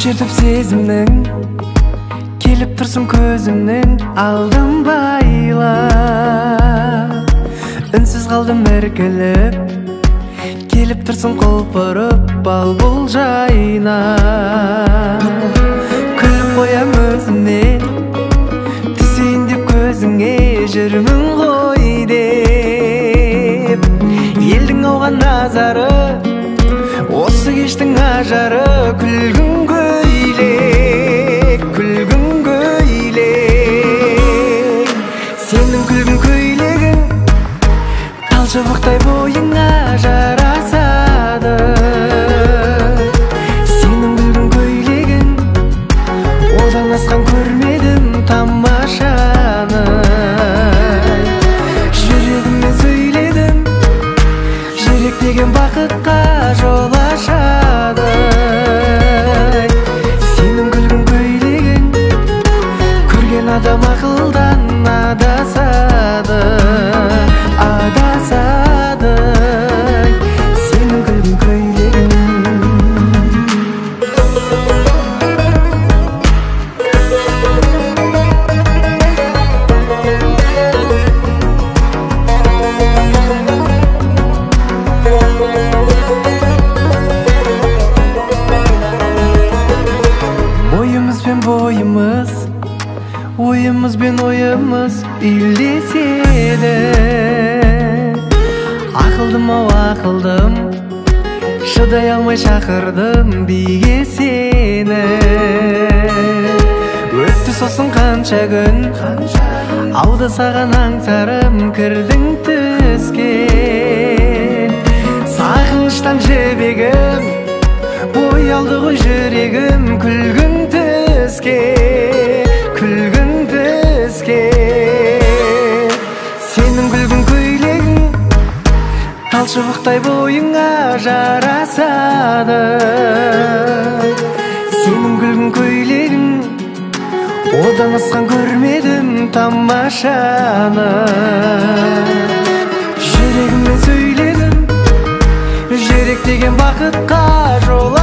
Çertip sezimnin kelip tursun közümnün aldım bayla Ünsüz kaldım erkelip kelip tursun kolporup bal bul jayına Külüp koyam özümne tüseyim dep közüңe жүрмүн koy dep Eldiň oğan nazarı осы кештің ажары күлгін көйлек Сенің күлгін көйлегің тал шыбықтай бойыңа жарасады Сенің күлгін көйлегің одан асқан көрмедім тамашаны Жүрегіммен сөйледім жүрек деген бақытқа жол ашады Сенің күлгін көйлегің көрген адам ақылдан адасады Сенің күлгін көйлегің Oyımız ben oyımız illesede Akıldım o akıldım Şıday almay şakırdım biге seni Öttü sosun kança gün Ауды саған аңсарым кірдің түске Сағыныштан жебегім Боялды ғой жүрегім күлгін түске Сенің күлгін көйлегің тал шыбықтай бойыңа жарасады Сенің күлгін көйлегің одан асқан көрмедім тамашаны Жүрегіммен сөйледім жүрек деген бақытқа жол